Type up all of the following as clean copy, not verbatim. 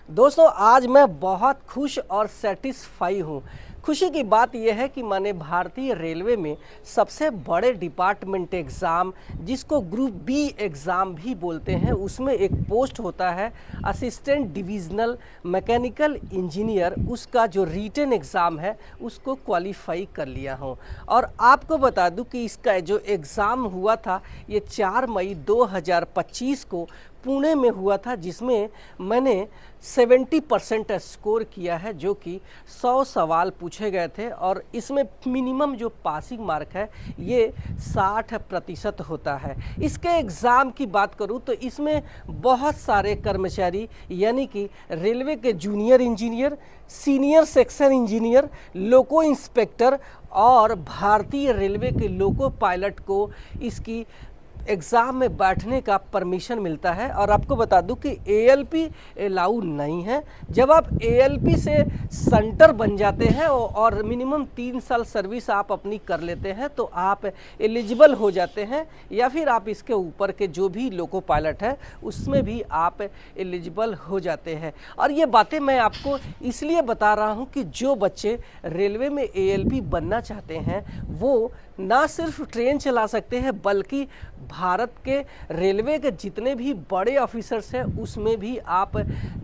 दोस्तों आज मैं बहुत खुश और सेटिस्फाई हूँ। खुशी की बात यह है कि मैंने भारतीय रेलवे में सबसे बड़े डिपार्टमेंट एग्ज़ाम, जिसको ग्रुप बी एग्ज़ाम भी बोलते हैं, उसमें एक पोस्ट होता है असिस्टेंट डिविजनल मैकेनिकल इंजीनियर। उसका जो रिटन एग्ज़ाम है उसको क्वालिफाई कर लिया हूँ। और आपको बता दूं कि इसका जो एग्ज़ाम हुआ था ये 4 मई 2025 को पुणे में हुआ था, जिसमें मैंने 70% स्कोर किया है, जो कि 100 सवाल पूछे गए थे और इसमें मिनिमम जो पासिंग मार्क है ये 60% होता है। इसके एग्ज़ाम की बात करूं तो इसमें बहुत सारे कर्मचारी यानी कि रेलवे के junior engineer, senior section engineer, loco inspector और भारतीय रेलवे के लोको पायलट को इसकी एग्ज़ाम में बैठने का परमिशन मिलता है। और आपको बता दूं कि एएलपी अलाउ नहीं है। जब आप एएलपी से सेंटर बन जाते हैं और मिनिमम 3 साल सर्विस आप अपनी कर लेते हैं तो आप एलिजिबल हो जाते हैं, या फिर आप इसके ऊपर के जो भी लोको पायलट है उसमें भी आप एलिजिबल हो जाते हैं। और ये बातें मैं आपको इसलिए बता रहा हूँ कि जो बच्चे रेलवे में एएलपी बनना चाहते हैं वो ना सिर्फ ट्रेन चला सकते हैं बल्कि भारत के रेलवे के जितने भी बड़े ऑफिसर्स हैं उसमें भी आप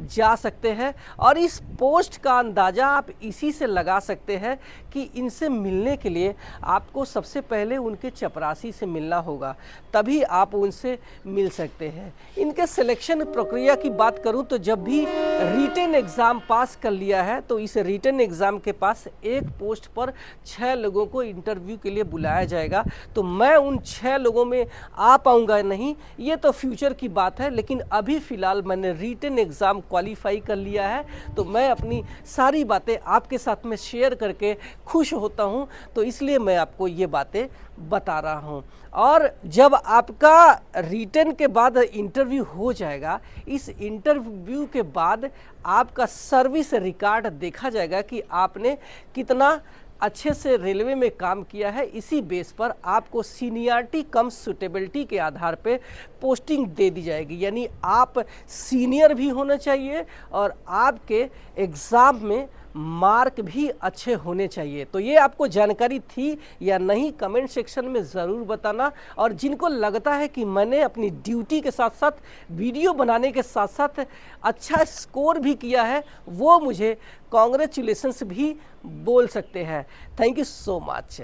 जा सकते हैं। और इस पोस्ट का अंदाज़ा आप इसी से लगा सकते हैं कि इनसे मिलने के लिए आपको सबसे पहले उनके चपरासी से मिलना होगा, तभी आप उनसे मिल सकते हैं। इनके सिलेक्शन प्रक्रिया की बात करूं तो जब भी रिटन एग्ज़ाम पास कर लिया है तो इस रिटन एग्ज़ाम के पास एक पोस्ट पर 6 लोगों को इंटरव्यू के लिए बुलाया जाएगा। तो मैं उन 6 लोगों में आ पाऊंगा नहीं, ये तो फ्यूचर की बात है, लेकिन अभी फ़िलहाल मैंने रिटन एग्ज़ाम क्वालिफाई कर लिया है तो मैं अपनी सारी बातें आपके साथ में शेयर करके खुश होता हूं। तो इसलिए मैं आपको ये बातें बता रहा हूं। और जब आपका रिटन के बाद इंटरव्यू हो जाएगा, इस इंटरव्यू के बाद आपका सर्विस रिकॉर्ड देखा जाएगा कि आपने कितना अच्छे से रेलवे में काम किया है। इसी बेस पर आपको सीनियरिटी कम सुटेबिलिटी के आधार पे पोस्टिंग दे दी जाएगी, यानी आप सीनियर भी होना चाहिए और आपके एग्ज़ाम में मार्क भी अच्छे होने चाहिए। तो ये आपको जानकारी थी या नहीं, कमेंट सेक्शन में ज़रूर बताना। और जिनको लगता है कि मैंने अपनी ड्यूटी के साथ साथ वीडियो बनाने के साथ साथ अच्छा स्कोर भी किया है, वो मुझे कॉन्ग्रेचुलेशंस भी बोल सकते हैं। Thank you so much.